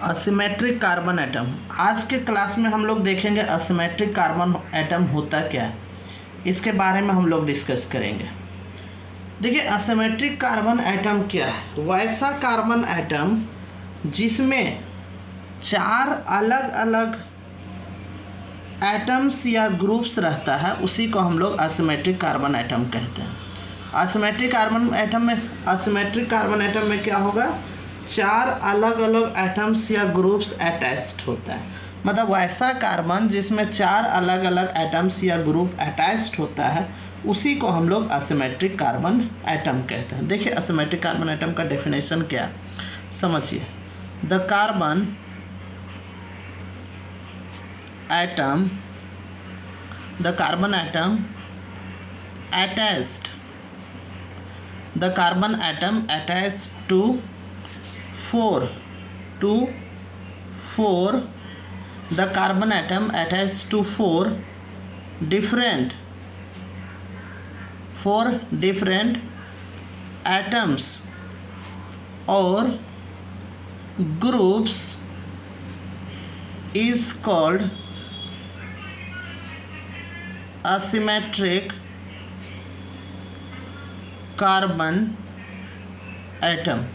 Asymmetric carbon atom. आज के class में हम लोग देखेंगे असिमेट्रिक कार्बन एटम होता क्या है, इसके बारे में हम लोग डिस्कस करेंगे। देखिए, असिमेट्रिक कार्बन एटम क्या है? वैसा कार्बन एटम जिसमें चार अलग अलग एटम्स या ग्रुप्स रहता है, उसी को हम लोग असिमेट्रिक कार्बन एटम कहते हैं। असिमेट्रिक कार्बन एटम में क्या होगा? चार अलग अलग एटम्स या ग्रुप्स अटैच्ड होता है। मतलब वैसा कार्बन जिसमें चार अलग अलग एटम्स या ग्रुप अटैच्ड होता है, उसी को हम लोग असिमेट्रिक कार्बन एटम कहते हैं। देखिए, असिमेट्रिक कार्बन एटम का डेफिनेशन क्या है, समझिए। The carbon atom attached to four the carbon atom attached to four different atoms or groups is called asymmetric carbon atom.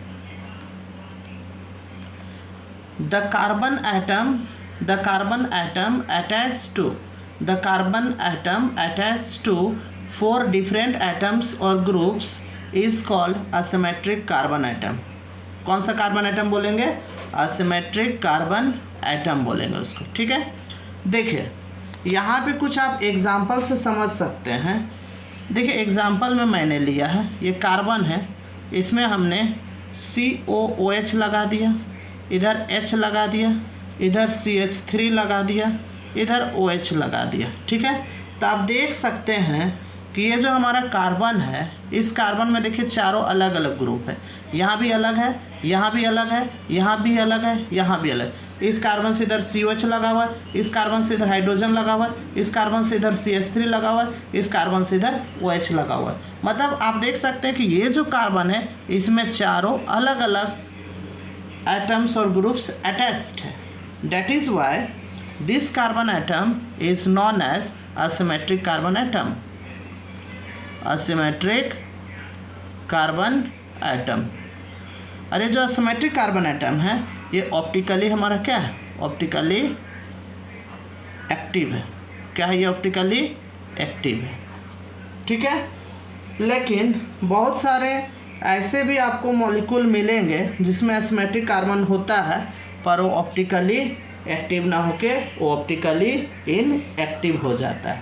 The carbon atom attached to four different atoms or groups is called asymmetric carbon atom. कौन सा carbon atom बोलेंगे? Asymmetric carbon atom बोलेंगे उसको, ठीक है। देखिए, यहाँ पे कुछ आप एग्जाम्पल से समझ सकते हैं। देखिए, एग्जाम्पल में मैंने लिया है, ये कार्बन है, इसमें हमने COOH लगा दिया, इधर H लगा दिया, इधर CH3 लगा दिया, इधर OH लगा दिया, ठीक है। तो आप देख सकते हैं कि ये जो हमारा कार्बन है, इस कार्बन में देखिए चारों अलग अलग ग्रुप है। यहाँ भी अलग है, यहाँ भी अलग है, यहाँ भी अलग है, यहाँ भी अलग। इस कार्बन से इधर COH लगा हुआ है, इस कार्बन से इधर हाइड्रोजन लगा हुआ है, इस कार्बन से इधर CH3 लगा हुआ है, इस कार्बन से इधर OH लगा हुआ है। मतलब आप देख सकते हैं कि ये जो कार्बन है, इसमें चारों अलग अलग एटम्स और ग्रुप्स अटैच्ड है। That is why this carbon atom is known as asymmetric carbon atom. Asymmetric carbon atom। अरे जो asymmetric कार्बन एटम है, ये ऑप्टिकली हमारा क्या है? ऑप्टिकली एक्टिव है। क्या है? ये ऑप्टिकली एक्टिव है, ठीक है। लेकिन बहुत सारे ऐसे भी आपको मॉलिक्यूल मिलेंगे जिसमें एसिमेट्रिक कार्बन होता है, पर वो ऑप्टिकली एक्टिव ना होके वो ऑप्टिकली इनएक्टिव हो जाता है,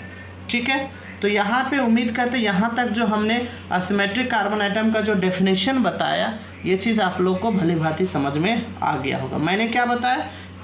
ठीक है। तो यहाँ पे उम्मीद करते यहाँ तक जो हमने एसिमेट्रिक कार्बन एटम का जो डेफिनेशन बताया, ये चीज़ आप लोग को भली भांति समझ में आ गया होगा। मैंने क्या बताया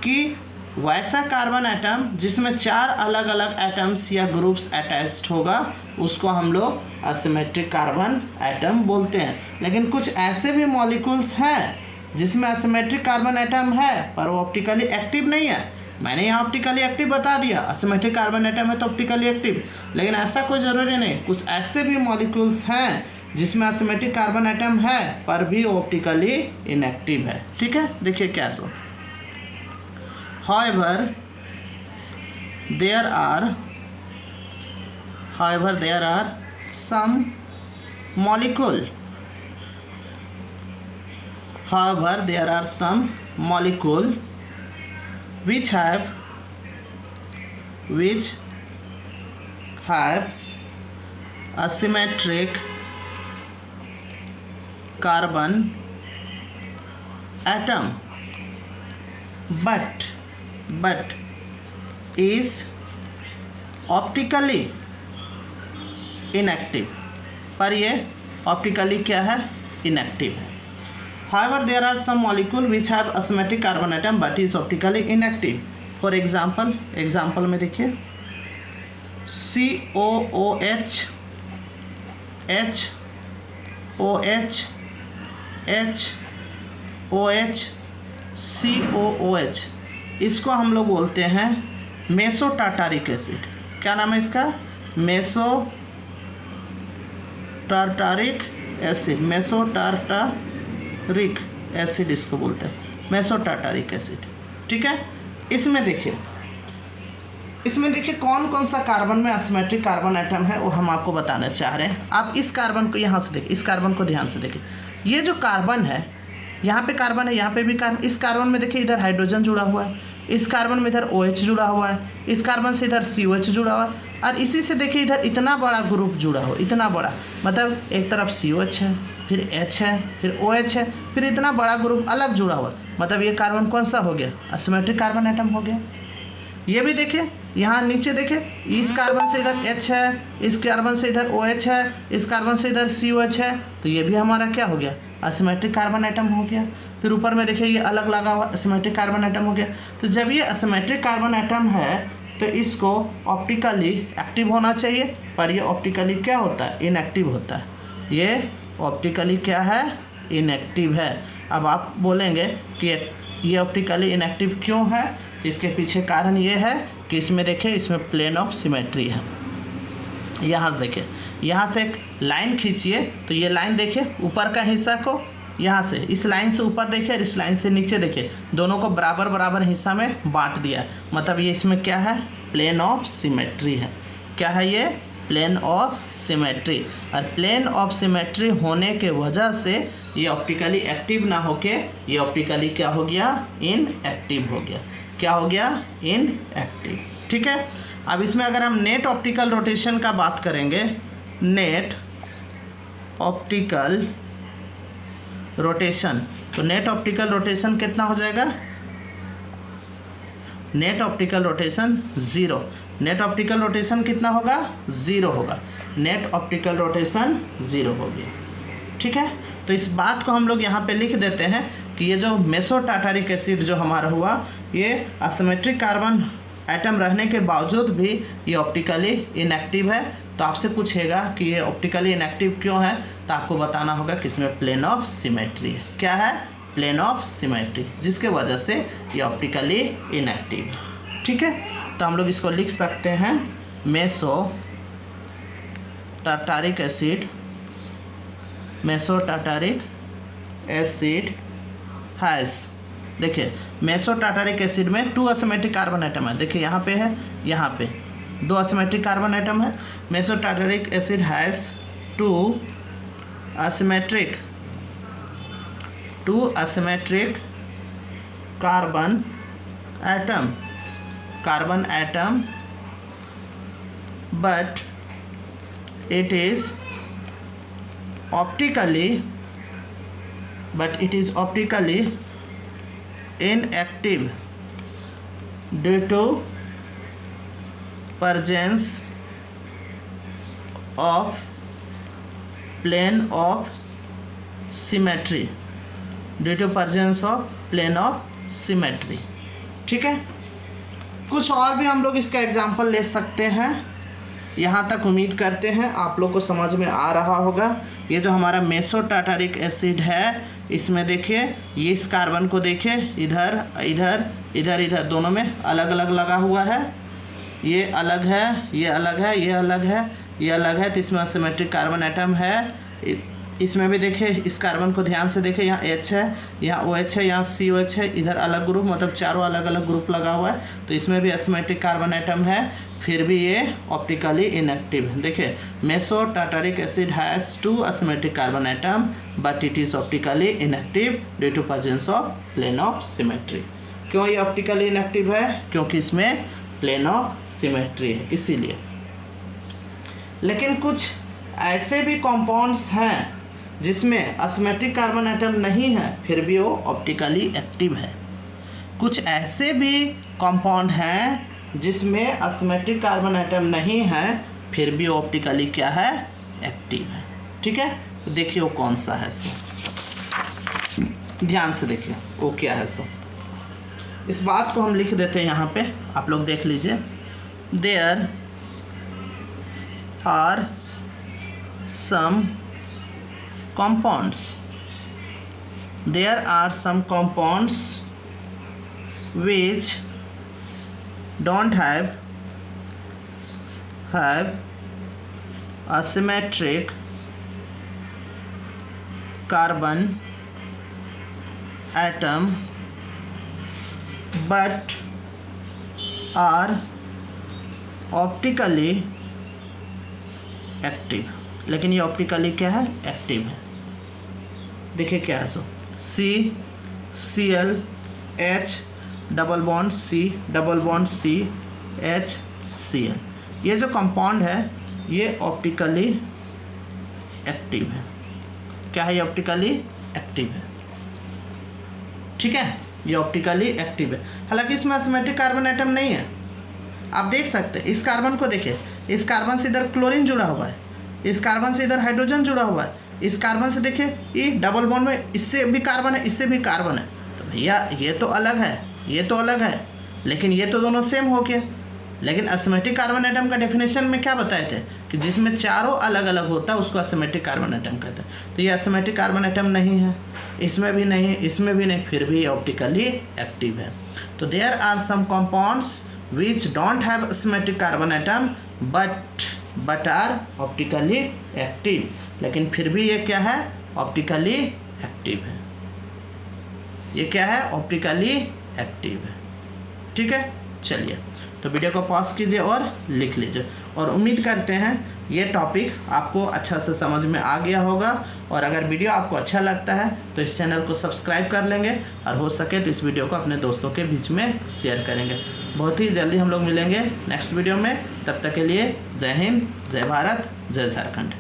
कि वैसा कार्बन एटम जिसमें चार अलग अलग एटम्स या ग्रुप्स अटैच्ड होगा, उसको हम लोग एसिमेट्रिक कार्बन एटम बोलते हैं। लेकिन कुछ ऐसे भी मॉलिक्यूल्स हैं जिसमें एसिमेट्रिक कार्बन एटम है, पर वो ऑप्टिकली एक्टिव नहीं है। मैंने यहाँ ऑप्टिकली एक्टिव बता दिया, एसिमेट्रिक कार्बन एटम है तो ऑप्टिकली एक्टिव, लेकिन ऐसा कोई ज़रूरी नहीं। कुछ ऐसे भी मॉलिक्यूल्स हैं जिसमें एसिमेट्रिक कार्बन एटम है, पर भी वो ऑप्टिकली इनएक्टिव है, ठीक है। देखिए क्या सो, however there are some molecule which have asymmetric carbon atom but is optically inactive। पर ये ऑप्टिकली क्या है? इनएक्टिव है। However, there are some molecule which have asymmetric carbon atom but is optically inactive. For example में देखिए, COOH, HOH, HOH, COOH, इसको हम लोग बोलते हैं मेसो टार्टारिक एसिड। क्या नाम है इसका? मेसो टार्टारिक एसिड, मेसोटार्टारिक एसिड इसको बोलते हैं। Meso tartaric acid. ठीक है, इसमें देखिए कौन कौन सा कार्बन में असिमेट्रिक कार्बन एटम है वो हम आपको बताना चाह रहे हैं। आप इस कार्बन को यहाँ से देखिए, इस कार्बन को ध्यान से देखिए, ये जो कार्बन है यहाँ पे कार्बन है, यहाँ पे भी कार्बन, इस कार्बन में देखिए इधर हाइड्रोजन जुड़ा हुआ है, इस कार्बन में इधर OH जुड़ा हुआ है, इस कार्बन से इधर COH जुड़ा हुआ है, और इसी से देखिए इधर इतना बड़ा ग्रुप जुड़ा हुआ, इतना बड़ा, मतलब एक तरफ COH है, फिर H है, फिर OH है, फिर इतना बड़ा ग्रुप अलग जुड़ा हुआ, मतलब ये कार्बन कौन सा हो गया, असिमेट्रिक कार्बन एटम हो गया। ये भी देखिए यहाँ नीचे देखिए, इस कार्बन से इधर H है, इस कार्बन से इधर OH है, इस कार्बन से इधर COH है, तो ये भी हमारा क्या हो गया, असिमेट्रिक कार्बन एटम हो गया। फिर ऊपर में देखिए ये अलग लगा हुआ असिमेट्रिक कार्बन एटम हो गया। तो जब ये असिमेट्रिक कार्बन एटम है तो इसको ऑप्टिकली एक्टिव होना चाहिए, पर ये ऑप्टिकली क्या होता है, इनएक्टिव होता है। ये ऑप्टिकली क्या है, इनएक्टिव है। अब आप बोलेंगे कि ये ऑप्टिकली इनएक्टिव क्यों है, तो इसके पीछे कारण ये है कि इसमें देखिए, इसमें प्लेन ऑफ सिमेट्री है। यहाँ से देखिए, यहाँ से एक लाइन खींचिए, तो ये लाइन देखिए ऊपर का हिस्सा को यहाँ से इस लाइन से ऊपर देखिए और इस लाइन से नीचे देखिए, दोनों को बराबर बराबर हिस्सा में बांट दिया, मतलब ये इसमें क्या है, प्लेन ऑफ सिमेट्री है। क्या है ये, प्लेन ऑफ सिमेट्री। और प्लेन ऑफ सिमेट्री होने के वजह से ये ऑप्टिकली एक्टिव ना होके ये ऑप्टिकली क्या हो गया, इनएक्टिव हो गया। क्या हो गया, इनएक्टिव। ठीक है, अब इसमें अगर हम नेट ऑप्टिकल रोटेशन का बात करेंगे, नेट ऑप्टिकल रोटेशन, तो नेट ऑप्टिकल रोटेशन कितना हो जाएगा, net optical rotation 0। Net optical rotation कितना होगा, 0 होगा। नेट ऑप्टिकल रोटेशन 0 हो गया। ठीक है, तो इस बात को हम लोग यहाँ पे लिख देते हैं कि ये जो मेसो टार्टारिक एसिड जो हमारा हुआ, ये असिमेट्रिक कार्बन एटम रहने के बावजूद भी ये ऑप्टिकली इनएक्टिव है। तो आपसे पूछेगा कि ये ऑप्टिकली इनएक्टिव क्यों है, तो आपको बताना होगा कि इसमें प्लेन ऑफ सिमेट्री है। क्या है, प्लेन ऑफ सिमेट्री, जिसके वजह से ये ऑप्टिकली इनएक्टिव है। ठीक है, तो हम लोग इसको लिख सकते हैं meso tartaric acid, meso tartaric acid has, देखिए मेसो टार्टारिक एसिड में 2 असिमेट्रिक कार्बन एटम है। देखिए यहाँ पे है, यहाँ पे 2 असिमेट्रिक कार्बन एटम है। Meso tartaric acid has 2 asymmetric carbon atom, but it is optically inactive due to presence of plane of symmetry, ठीक है। कुछ और भी हम लोग इसका एग्जाम्पल ले सकते हैं। यहाँ तक उम्मीद करते हैं आप लोग को समझ में आ रहा होगा। ये जो हमारा मेसो टार्टारिक एसिड है, इसमें देखिए ये इस कार्बन को देखिए, इधर इधर इधर इधर दोनों में अलग अलग लगा हुआ है। ये अलग है, ये अलग है, ये अलग है, ये अलग है, तो इसमें सिमेट्रिक कार्बन एटम है। इसमें भी देखिए, इस कार्बन को ध्यान से देखिए, यहाँ H है, यहाँ OH है, यहाँ COH है, इधर अलग ग्रुप, मतलब चारों अलग अलग ग्रुप लगा हुआ है। तो इसमें भी एसिमेट्रिक कार्बन एटम है, फिर भी ये ऑप्टिकली इनएक्टिव है। देखिए meso tartaric acid has 2 asymmetric carbon atom but it is optically inactive due to presence of plane of symmetry. क्यों ये ऑप्टिकली इनएक्टिव है? क्योंकि इसमें प्लेन ऑफ सिमेट्री है, इसीलिए। लेकिन कुछ ऐसे भी कंपाउंड्स हैं जिसमें असिमेट्रिक कार्बन एटम नहीं है, फिर भी वो ऑप्टिकली एक्टिव है। कुछ ऐसे भी कंपाउंड हैं जिसमें असिमेट्रिक कार्बन एटम नहीं है, फिर भी ऑप्टिकली क्या है, एक्टिव है। ठीक है, तो देखिए वो कौन सा है। सो ध्यान से देखिए वो क्या है। सो इस बात को हम लिख देते हैं यहाँ पे, आप लोग देख लीजिए। There are some compounds, there are some compounds which don't have asymmetric carbon atom but are optically active. लेकिन ये ऑप्टिकली क्या है, एक्टिव है। देखिए क्या है, सो CCl H double bond C HCl, ये जो कंपाउंड है ये ऑप्टिकली एक्टिव है। क्या है, ये ऑप्टिकली एक्टिव है। ठीक है, ये ऑप्टिकली एक्टिव है। हालांकि इसमें असिमेट्रिक कार्बन एटम नहीं है। आप देख सकते हैं, इस कार्बन को देखिए, इस कार्बन से इधर क्लोरीन जुड़ा हुआ है, इस कार्बन से इधर हाइड्रोजन जुड़ा हुआ है, इस कार्बन से देखिए ये डबल बॉन्ड में इससे भी कार्बन है, इससे भी कार्बन है। तो भैया ये तो अलग है, ये तो अलग है, लेकिन ये तो दोनों सेम हो गया। लेकिन असिमेट्रिक कार्बन एटम का डेफिनेशन में क्या बताए थे कि जिसमें चारों अलग अलग होता है उसको असिमेट्रिक कार्बन एटम कहते हैं। तो ये असिमेट्रिक कार्बन एटम नहीं है, इसमें भी नहीं, इसमें भी नहीं, फिर भी ऑप्टिकली एक्टिव है। तो there are some compounds which don't have symmetric carbon atom but are optically active, लेकिन फिर भी ये क्या है, ऑप्टिकली एक्टिव है। ये क्या है, ऑप्टिकली एक्टिव है। ठीक है, चलिए तो वीडियो को पॉज कीजिए और लिख लीजिए। और उम्मीद करते हैं ये टॉपिक आपको अच्छा से समझ में आ गया होगा। और अगर वीडियो आपको अच्छा लगता है तो इस चैनल को सब्सक्राइब कर लेंगे, और हो सके तो इस वीडियो को अपने दोस्तों के बीच में शेयर करेंगे। बहुत ही जल्दी हम लोग मिलेंगे नेक्स्ट वीडियो में। तब तक के लिए जय हिंद, जय भारत, जय झारखंड।